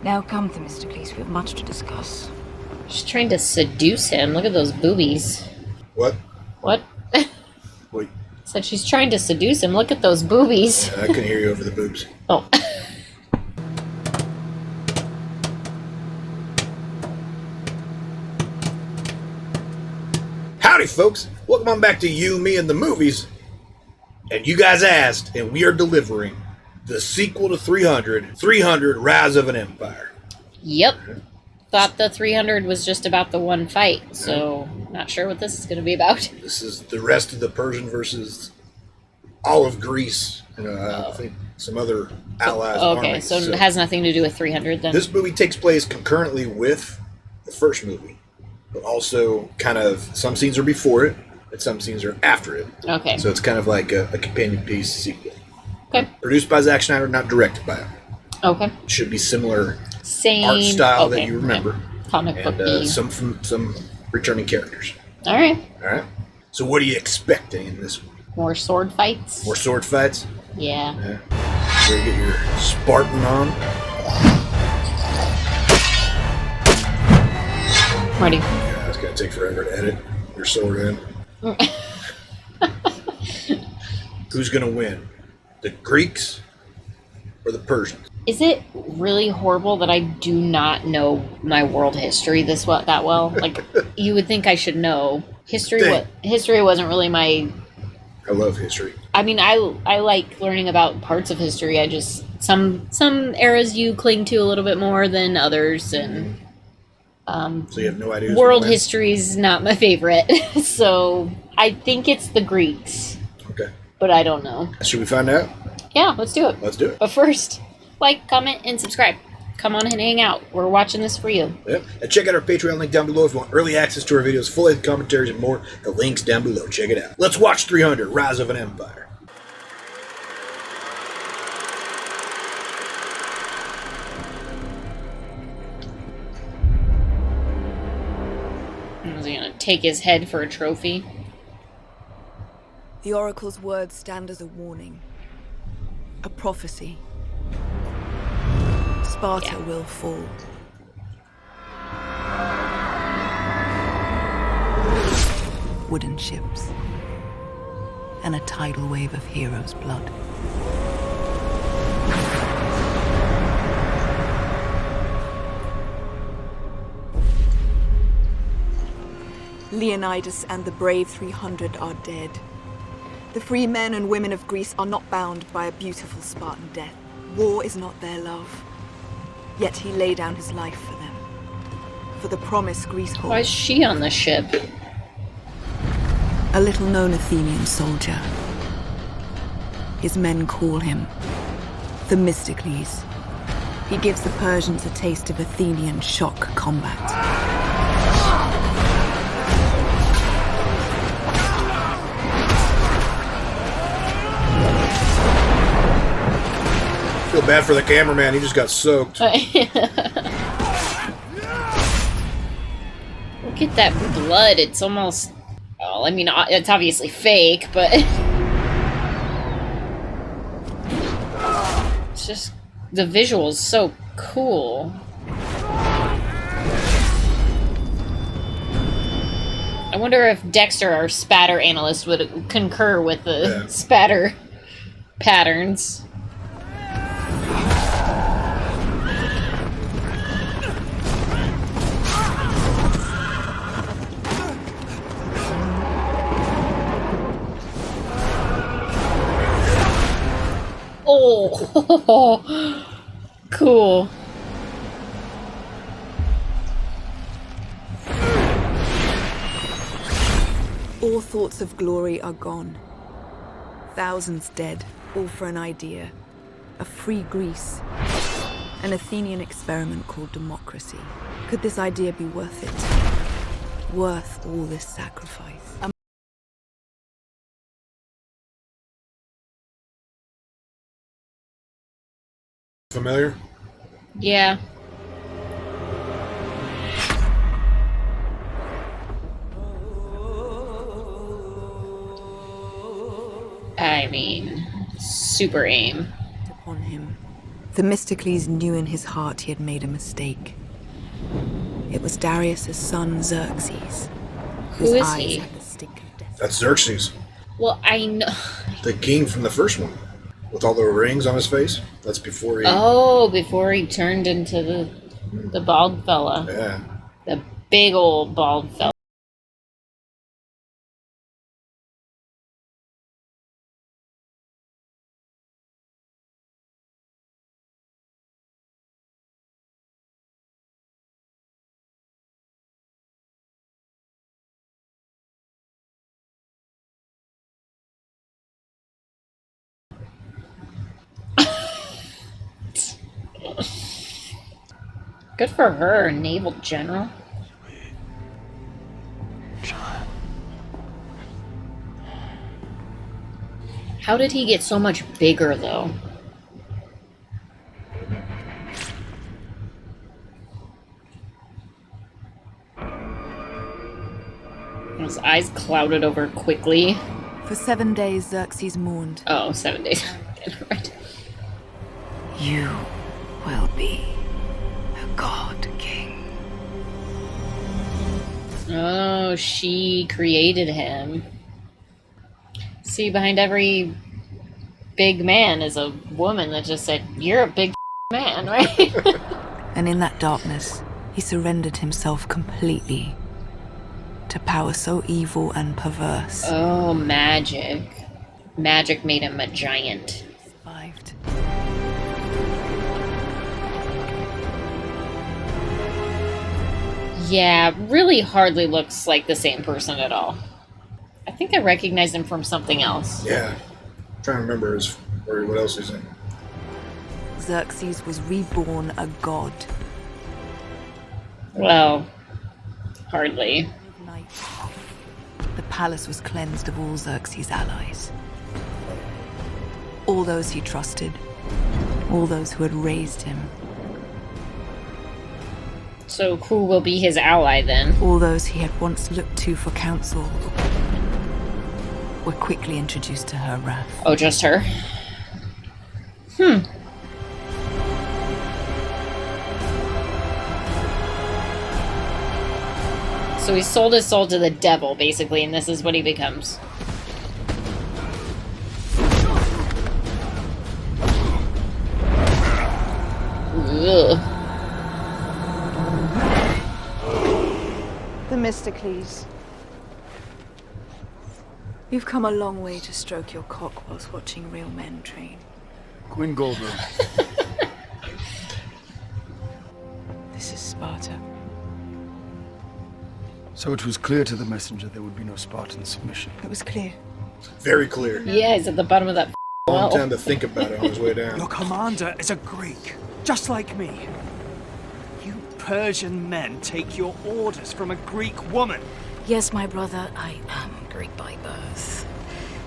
Now come, Themistocles, we have much to discuss. She's trying to seduce him. Look at those boobies. What? What? Wait. Said she's trying to seduce him. Look at those boobies. I couldn't hear you over the boobs. Oh. Howdy, folks. Welcome on back to You, Me, and the Movies. And you guys asked, and we are delivering the sequel to 300, 300 Rise of an Empire. Yep. Thought the 300 was just about the one fight, so not sure what this is going to be about. This is the rest of the Persian versus all of Greece. I think some other allies. Okay, armies. so it has nothing to do with 300 then? This movie takes place concurrently with the first movie, but also kind of some scenes are before it and some scenes are after it. Okay. So it's kind of like a companion piece sequel. Okay. Produced by Zack Snyder, not directed by him. Okay. Should be similar Same art style okay. that you remember. Yeah. Comic and book some returning characters. All right. All right. So what are you expecting in this one? More sword fights? More sword fights? Yeah. So you get your Spartan on. Ready. Yeah, it's gonna take forever to edit your sword in. Who's gonna win? The Greeks or the Persians? Is it really horrible that I do not know my world history that well? Like, you would think I should know. History wasn't really my... I love history. I mean, I like learning about parts of history. I just... Some eras you cling to a little bit more than others, and... So you have no idea. World history is not my favorite. So, I think it's the Greeks. Okay. But I don't know. Should we find out? Yeah, let's do it. Let's do it. But first, like, comment, and subscribe. Come on and hang out. We're watching this for you. Yep. And check out our Patreon link down below if you want early access to our videos, full-length commentaries, and more. The link's down below. Check it out. Let's watch 300, Rise of an Empire. Is he gonna take his head for a trophy? The Oracle's words stand as a warning. A prophecy. Sparta will fall. Wooden ships. And a tidal wave of heroes' blood. Leonidas and the brave 300 are dead. The free men and women of Greece are not bound by a beautiful Spartan death. War is not their love. Yet he lay down his life for them. For the promise Greece holds. Why is she on the ship? A little-known Athenian soldier. His men call him Themistocles. He gives the Persians a taste of Athenian shock combat. Feel bad for the cameraman. He just got soaked. Look at that blood. It's almost... Well, I mean, it's obviously fake, but... It's just... The visual's so cool. I wonder if Dexter, our spatter analyst, would concur with the spatter patterns. Oh, cool. All thoughts of glory are gone. Thousands dead, all for an idea. A free Greece. An Athenian experiment called democracy. Could this idea be worth it? Worth all this sacrifice? Familiar? Yeah. I mean, super aim. Upon him, Themistocles knew in his heart he had made a mistake. It was Darius's son Xerxes, whose Who is eyes he? had the stink of death. That's Xerxes, Well, I know. the king from the first one, with all the rings on his face. That's before he. Oh, before he turned into the bald fella. Yeah. The big old bald fella. Good for her, naval general. How did he get so much bigger, though? His eyes clouded over quickly. For 7 days, Xerxes mourned. Oh, 7 days. Right. You will be a god king. Oh, she created him. See, behind every big man is a woman that just said, "You're a big man," right? And in that darkness, he surrendered himself completely to power so evil and perverse. Oh, magic. Magic made him a giant. Survived. Yeah, really hardly looks like the same person at all. I think I recognized him from something else. Yeah. I'm trying to remember what else he's in. Xerxes was reborn a god. Well, hardly. Night, the palace was cleansed of all Xerxes' allies. All those he trusted. All those who had raised him. So who will be his ally then? All those he had once looked to for counsel were quickly introduced to her wrath. Oh, just her? So he sold his soul to the devil, basically, and this is what he becomes. Ugh. Themistocles. You've come a long way to stroke your cock whilst watching real men train. Quinn Goldberg. This is Sparta. So it was clear to the messenger there would be no Spartan submission. It was clear. Very clear. Yeah, he's at the bottom of that Long well. time to think about it on his way down. Your commander is a Greek, just like me. You Persian men take your orders from a Greek woman. Yes, my brother, I am Greek by birth.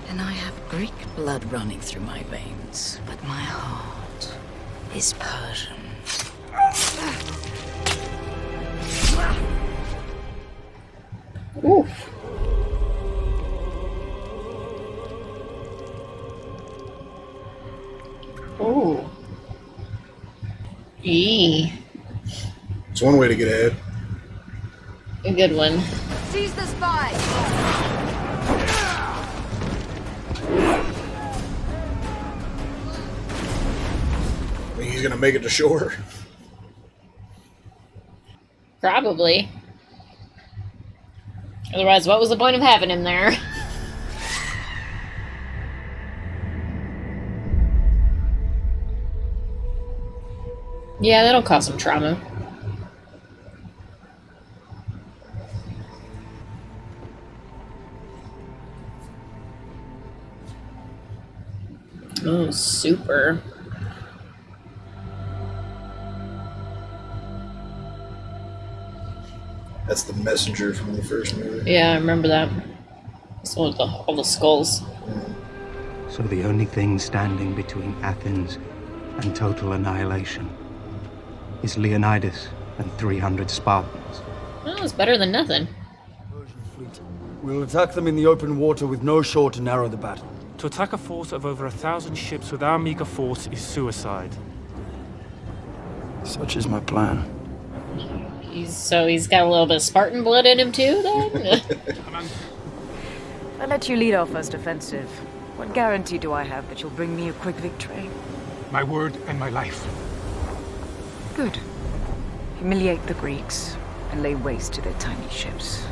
And I have Greek blood running through my veins. But my heart is Persian. Oof. Ooh. Eee. It's one way to get ahead. A good one. Seize the spy! Think he's gonna make it to shore? Probably. Otherwise, what was the point of having him there? Yeah, that'll cause some trauma. Oh, super. That's the messenger from the first movie. Yeah, I remember that. It's one with all the skulls. So the only thing standing between Athens and total annihilation is Leonidas and 300 Spartans. Well, it's better than nothing. Persian fleet. We'll attack them in the open water with no shore to narrow the battle. To attack a force of over 1,000 ships with our meager force is suicide. Such is my plan. He's got a little bit of Spartan blood in him too, then? I let you lead our first offensive. What guarantee do I have that you'll bring me a quick victory? My word and my life. Good. Humiliate the Greeks and lay waste to their tiny ships.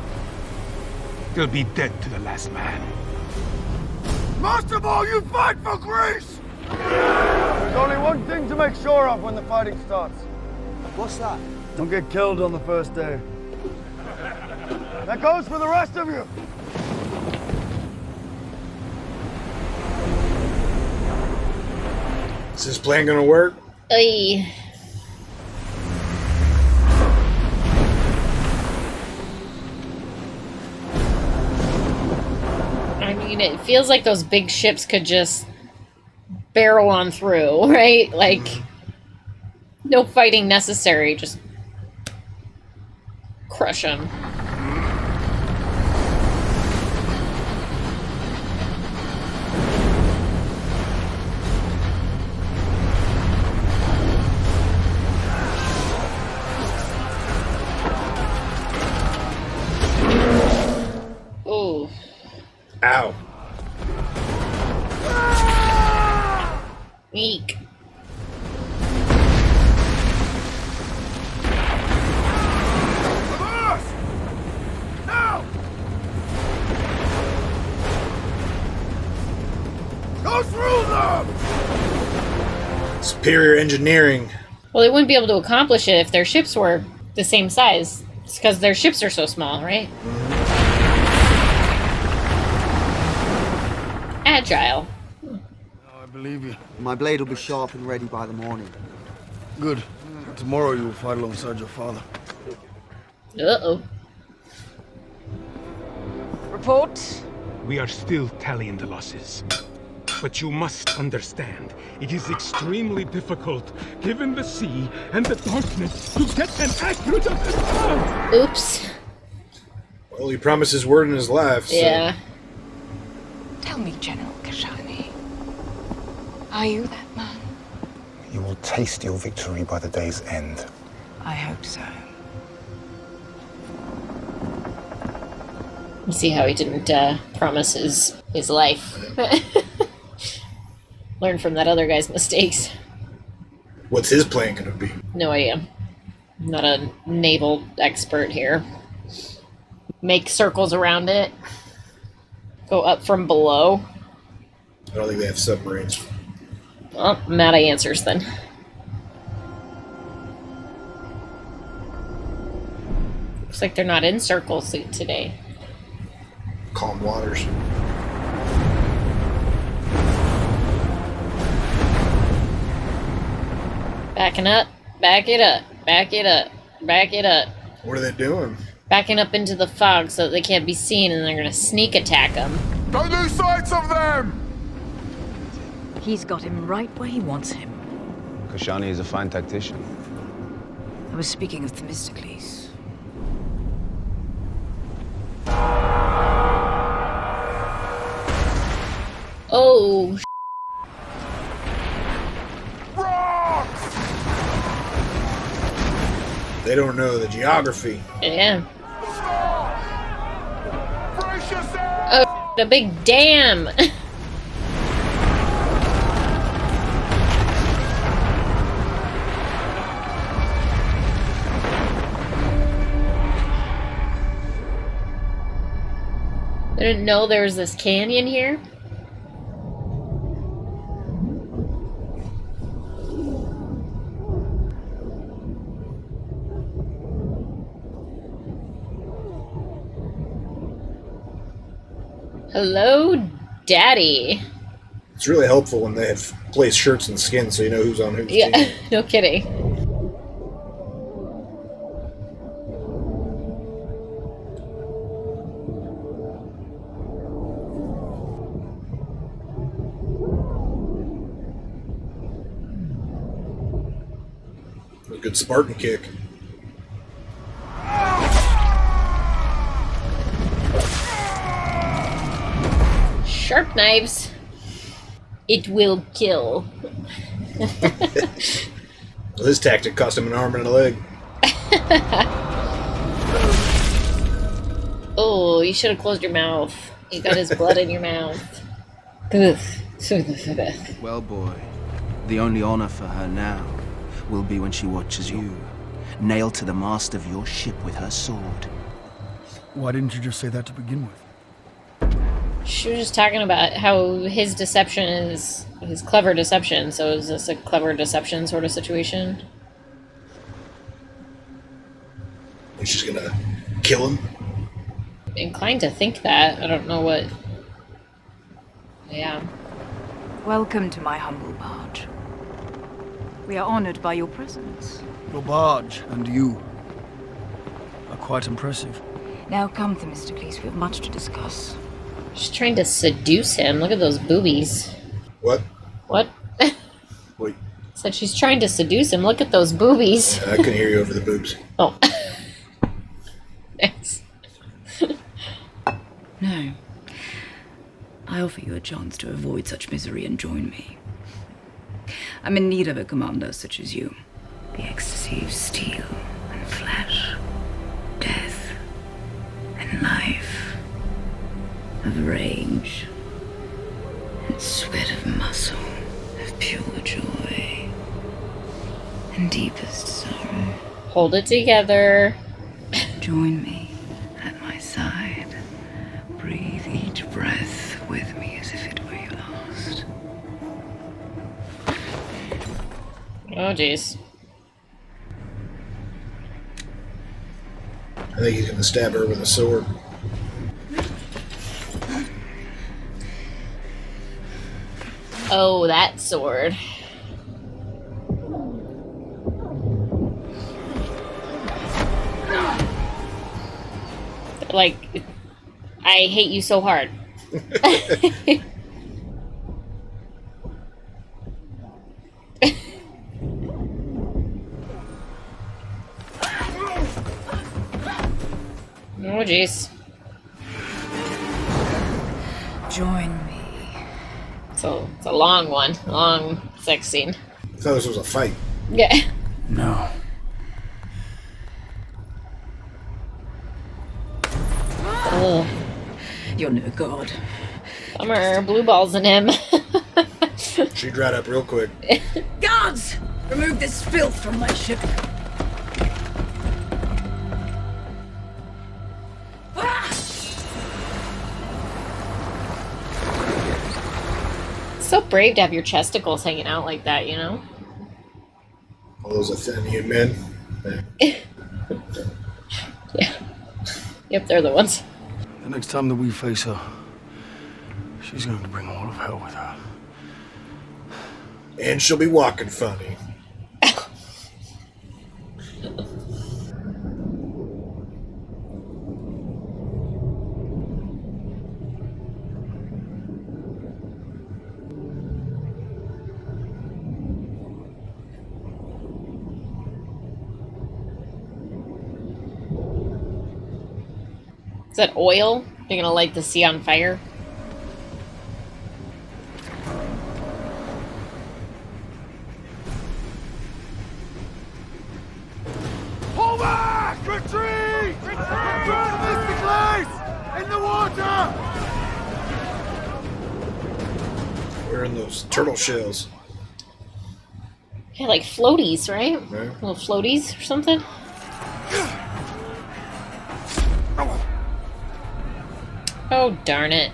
They'll be dead to the last man. Most of all, you fight for Greece! There's only one thing to make sure of when the fighting starts. What's that? Don't get killed on the first day. That goes for the rest of you. Is this plan gonna work? Oy. I mean, it feels like those big ships could just barrel on through, right? Like, no fighting necessary, just crush them. Ooh. Ow. Eek. Go through them! Superior engineering. Well, they wouldn't be able to accomplish it if their ships were the same size. It's because their ships are so small, right? Agile. I believe you. My blade will be sharp and ready by the morning. Good. Tomorrow you will fight alongside your father. Uh-oh. Report. We are still tallying the losses. But you must understand, it is extremely difficult, given the sea and the darkness, to get an accurate assessment. Oops. Well, he promised his word in his life, so... Yeah. Tell me, General Kashani. Are you that man? You will taste your victory by the day's end. I hope so. You see how he didn't promise his life. Learn from that other guy's mistakes. What's his plan gonna be? No idea. I'm not a naval expert here. Make circles around it. Go up from below. I don't think they have submarines. Well, I'm out of answers then. Looks like they're not in circles today. Calm waters. Backing up. Back it up. Back it up. Back it up. What are they doing? Backing up into the fog so that they can't be seen, and they're gonna sneak attack them. Don't lose sight of them! He's got him right where he wants him. Kashani is a fine tactician. I was speaking of Themistocles. Oh, They don't know the geography. yeah. Oh, a big dam. I didn't know there was this canyon here. Hello, Daddy. It's really helpful when they have placed shirts and skin so you know who's on whose Yeah, team. no kidding. A good Spartan kick. Sharp knives. It will kill. Well, his tactic cost him an arm and a leg. Oh, you should have closed your mouth. You got his blood in your mouth. Well, boy, the only honor for her now will be when she watches you nailed to the mast of your ship with her sword. Why didn't you just say that to begin with? She was just talking about how his deception is his clever deception. So is this a clever deception sort of situation? And she's gonna kill him? Inclined to think that. I don't know what. Yeah. Welcome to my humble barge. We are honored by your presence. Your barge and you are quite impressive. Now come, Themistocles, we have much to discuss. She's trying to seduce him. Look at those boobies. What? What? Wait. Said she's trying to seduce him. Look at those boobies. I couldn't hear you over the boobs. Oh. Nice. No. I offer you a chance to avoid such misery and join me. I'm in need of a commander such as you. The ecstasy of steel and flesh, death and life, of rage and sweat of muscle, of pure joy and deepest sorrow. Hold it together. Join me at my side. Breathe each breath with me as if it were your last. Oh, jeez. I think he's gonna stab her with a sword. Oh, that sword. Like, I hate you so hard. Oh, jeez. Join me. So it's a long one. Long sex scene. I thought this was a fight. Yeah. No. Ugh. You're no god. Bummer. Blue balls in him. She dried up real quick. Guards! Remove this filth from my ship. So brave to have your chesticles hanging out like that, you know? All those Athenian men. Yeah. Yep, they're the ones. The next time that we face her, she's going to bring all of hell with her. And she'll be walking funny. Is that oil? They're gonna light the sea on fire? Pull back! Retreat! Retreat! In the water! We're in those turtle shells. Yeah, like floaties, right? Yeah. Little floaties or something? Oh, darn it.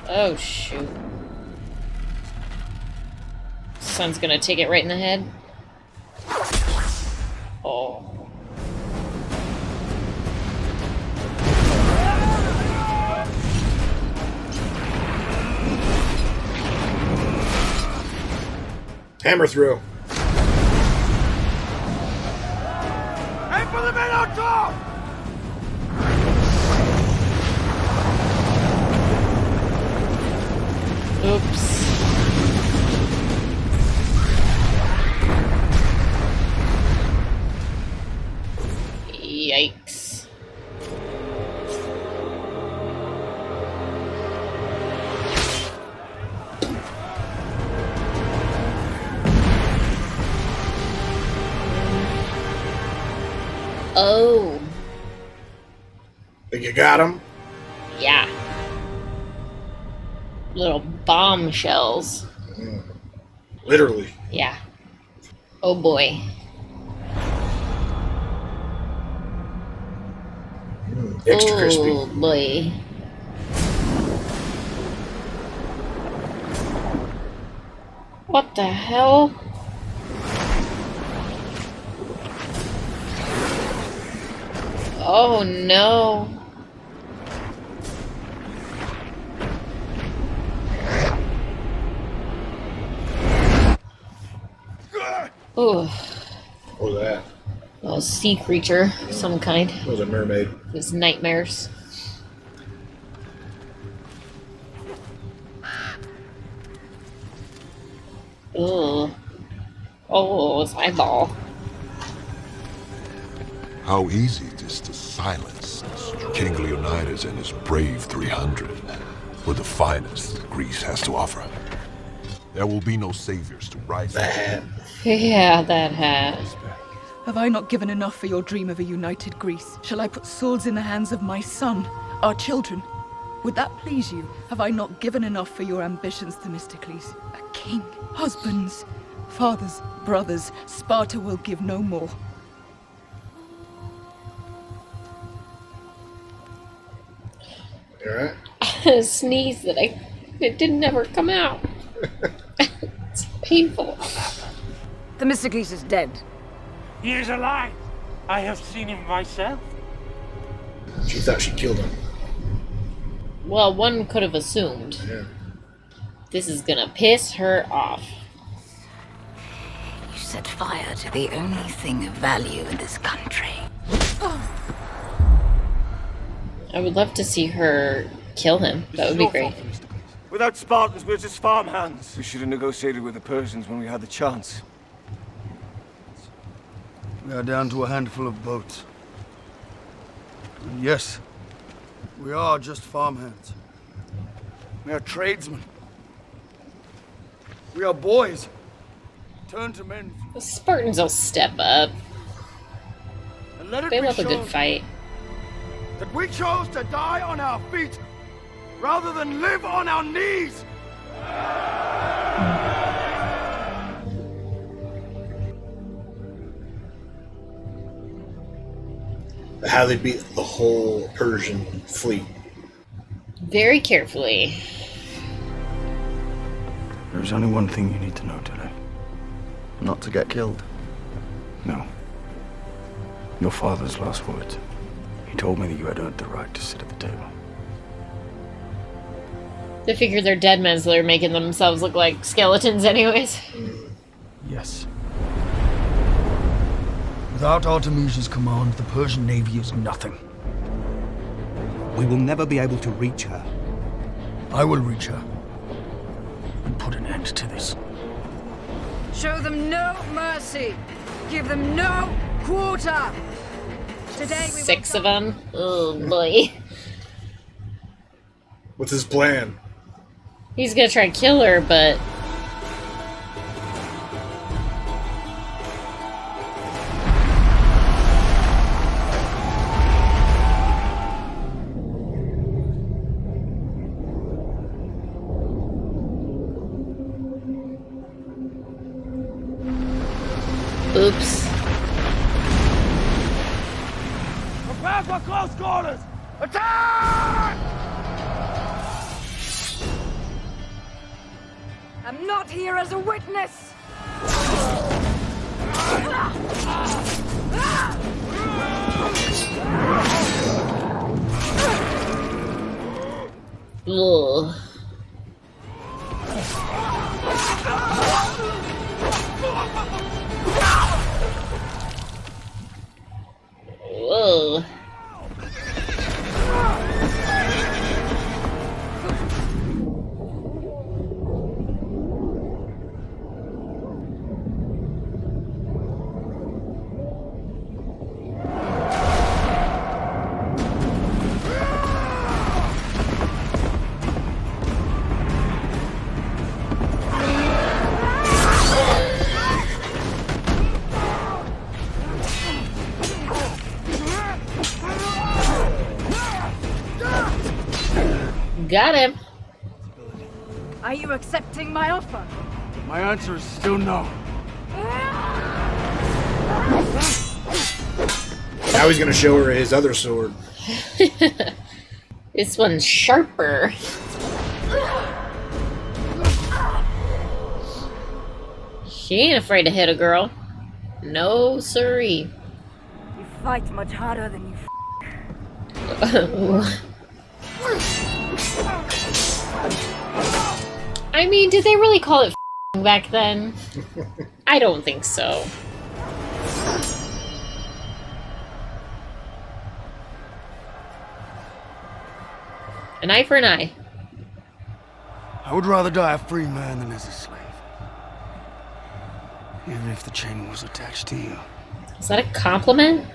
Oh, shoot. Sun's gonna take it right in the head. Oh. Hammer throw. Aim for the men on top! Oops. Yikes. Oh. Think you got him? Yeah. Little bombshells. Literally. Yeah. Oh boy. Extra crispy. Oh boy. What the hell? Oh no. Oh. What was that? A sea creature, some kind. It was a mermaid. His nightmares. Ugh. Oh, his eyeball. How easy it is to silence King Leonidas and his brave 300 with the finest Greece has to offer. There will be no saviors to rise. Yeah, that hat. Have I not given enough for your dream of a united Greece? Shall I put swords in the hands of my son, our children? Would that please you? Have I not given enough for your ambitions, Themistocles? A king, husbands, fathers, brothers. Sparta will give no more. You alright? A sneeze that it didn't ever come out. It's painful. Themistocles is dead. He is alive. I have seen him myself. She thought she killed him. Well, one could have assumed. Yeah. This is gonna piss her off. You set fire to the only thing of value in this country. I would love to see her kill him. That would be great. Without Spartans, we're just farmhands. We should have negotiated with the Persians when we had the chance. We are down to a handful of boats. And yes, we are just farmhands. We are tradesmen. We are boys. Turn to men. The Spartans will step up. And let it They be love a good shown fight. that we chose to die on our feet rather than live on our knees. How they beat the whole Persian fleet. Very carefully. There's only one thing you need to know today. Not to get killed. No. Your father's last words. He told me that you had earned the right to sit at the table. They figure they're dead men, so they're making themselves look like skeletons anyways. Yes. Without Artemisia's command, the Persian navy is nothing. We will never be able to reach her. I will reach her and put an end to this. Show them no mercy. Give them no quarter. Today we 6 of them? Oh boy. What's his plan? He's gonna try to kill her, but... Oops. Prepare for close quarters! Attack! I'm not here as a witness. Ugh. Whoa. Got him. Are you accepting my offer? My answer is still no. Now he's gonna show her his other sword. This one's sharper. She ain't afraid to hit a girl. No siree. You fight much harder than you I mean, did they really call it back then? I don't think so. An eye for an eye. I would rather die a free man than as a slave. Even if the chain was attached to you. Is that a compliment?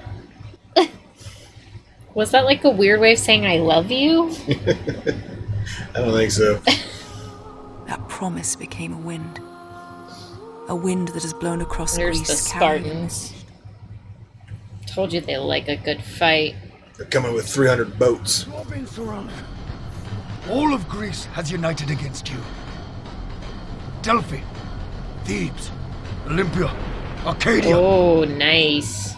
Was that like a weird way of saying I love you? I don't think so. That promise became a wind. A wind that has blown across There's Greece. the Spartans. Told you they like a good fight. They're coming with 300 boats. You are being surrounded. All of Greece has united against you. Delphi, Thebes, Olympia, Arcadia. Oh, nice.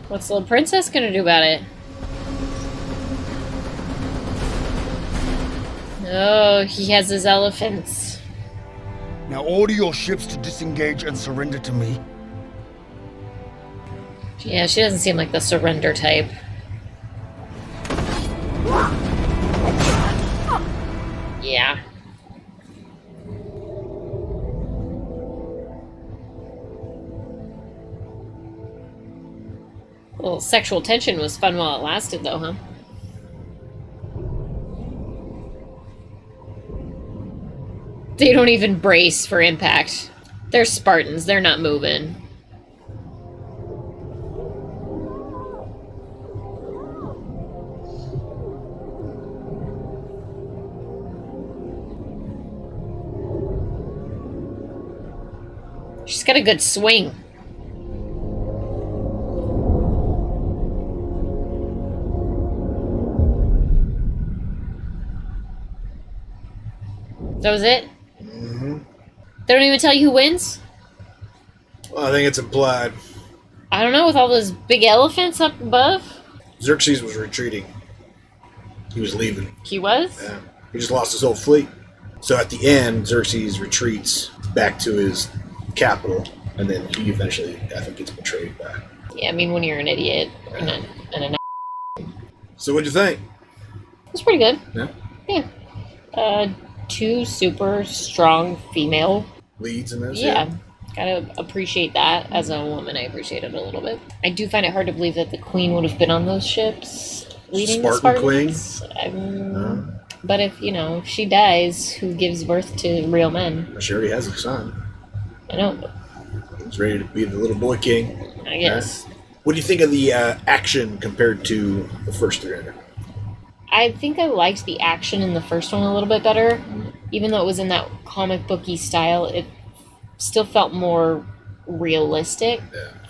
What's the little princess gonna do about it? Oh, he has his elephants. Now order your ships to disengage and surrender to me. Yeah, she doesn't seem like the surrender type. Yeah. Well, sexual tension was fun while it lasted, though, huh? They don't even brace for impact. They're Spartans. They're not moving. She's got a good swing. That was it? Mm-hmm. They don't even tell you who wins? Well, I think it's implied. I don't know, with all those big elephants up above? Xerxes was retreating. He was leaving. He was? Yeah. He just lost his whole fleet. So at the end, Xerxes retreats back to his capital, and then he eventually, I think, gets betrayed back. Yeah, I mean, when you're an idiot and an So what'd you think? it's pretty good. Yeah. Yeah. Two super strong female Leads in this? Yeah. Gotta appreciate that. As a woman, I appreciate it a little bit. I do find it hard to believe that the queen would have been on those ships leading the Spartans. But if, if she dies, who gives birth to real men? She already has a son. I know. He's ready to be the little boy king. I guess. What do you think of the action compared to the first 300? I think I liked the action in the first one a little bit better. Even though it was in that comic booky style, it still felt more realistic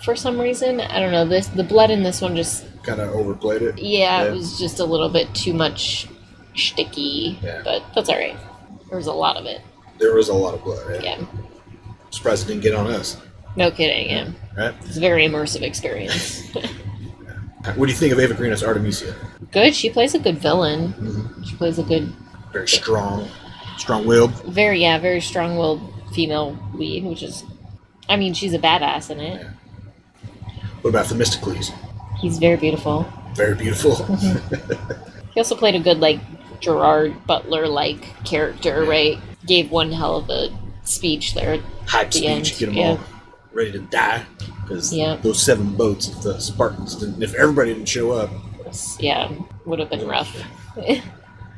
for some reason. I don't know. The blood in this one just kind of overplayed it. Yeah, it was just a little bit too much shticky, but that's all right. There was a lot of it. There was a lot of blood. Right? Yeah. Surprised it didn't get on us. No kidding. Yeah. Right. It's a very immersive experience. What do you think of Eva Green as Artemisia? Good. She plays a good villain. Mm-hmm. She plays a good, very strong-willed. Very strong-willed female lead, which is, I mean, she's a badass in it. Yeah. What about Themistocles? He's very beautiful. Very beautiful. He also played a good, Gerard Butler-like character, right? Gave one hell of a speech there. Hype speech, get them all ready to die. Because those 7 boats, if the Spartans didn't, if everybody didn't show up. Yeah, would have been rough.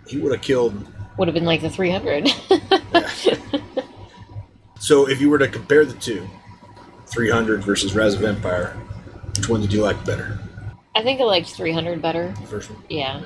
He would have killed. Would have been like the 300. So if you were to compare the two, 300 versus Rise of Empire, which one did you like better? I think I liked 300 better. The first one? Yeah.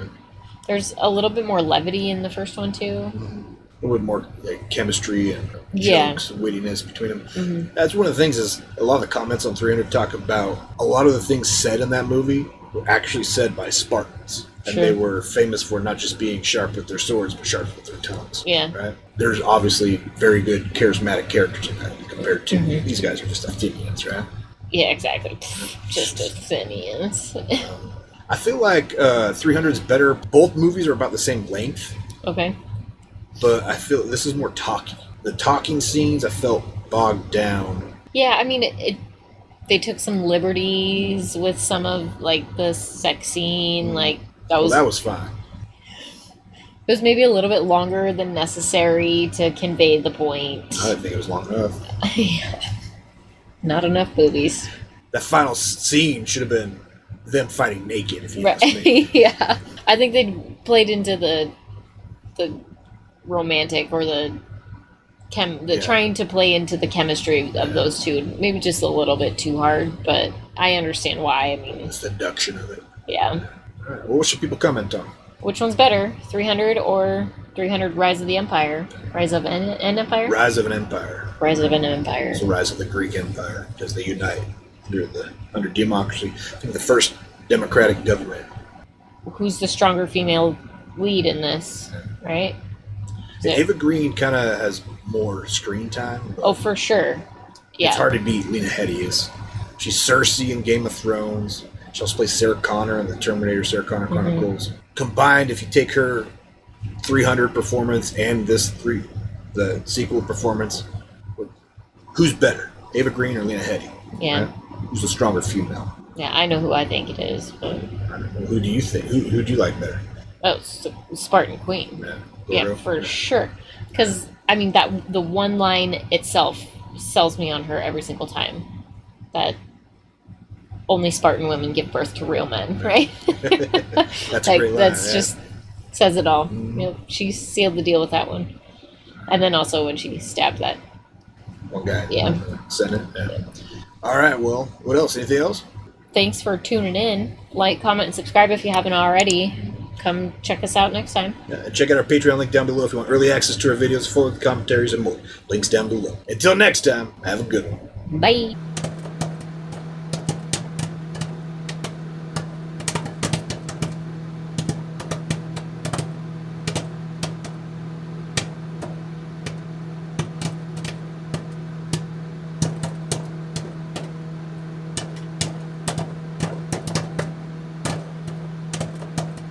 There's a little bit more levity in the first one, too. Mm-hmm. A little bit more chemistry and jokes and wittiness between them. Mm-hmm. That's one of the things is a lot of the comments on 300 talk about a lot of the things said in that movie were actually said by Spartans. And they were famous for not just being sharp with their swords, but sharp with their tongues. Yeah. Right? There's obviously very good, charismatic characters in that compared to these guys are just Athenians, right? Yeah, exactly. Just Athenians. I feel like 300 is better. Both movies are about the same length. Okay. But I feel this is more talky. The talking scenes I felt bogged down. Yeah, I mean, they took some liberties with some of like the sex scene. Like that was fine. It was maybe a little bit longer than necessary to convey the point. I didn't think it was long enough. Not enough boobies. That final scene should have been them fighting naked. If you Right. ask me. Yeah, I think they played into the romantic or the trying to play into the chemistry of those two. Maybe just a little bit too hard, but I understand why. I mean, the seduction of it. Yeah. All right. Well, what should people comment on? Which one's better, 300 or 300 Rise of the Empire? Rise of an Empire? Rise of an Empire. Rise of an Empire. It's the rise of the Greek Empire because they unite under democracy. I think the first democratic government. Who's the stronger female lead in this, right? Eva Green kind of has more screen time. Oh, for sure. Yeah. It's hard to beat Lena Headey. She's Cersei in Game of Thrones. She also plays Sarah Connor in the Terminator Sarah Connor Chronicles. Combined, if you take her 300 performance and the sequel performance, who's better, Eva Green or Lena Headey? Yeah. Right? Who's the stronger female? Yeah, I know who I think it is. But... Who do you think? Who do you like better? Oh, Spartan Queen. Yeah, for sure. Because, I mean, the one line itself sells me on her every single time. That only Spartan women give birth to real men, right? That's a great line. That's just says it all. You know, she sealed the deal with that one. And then also when she stabbed that one guy. Yeah. Senate. Yeah. All right. Well, what else? Anything else? Thanks for tuning in. Like, comment, and subscribe if you haven't already. Come check us out next time. Yeah, and check out our Patreon link down below if you want early access to our videos, full of commentaries, and more. Links down below. Until next time, have a good one. Bye.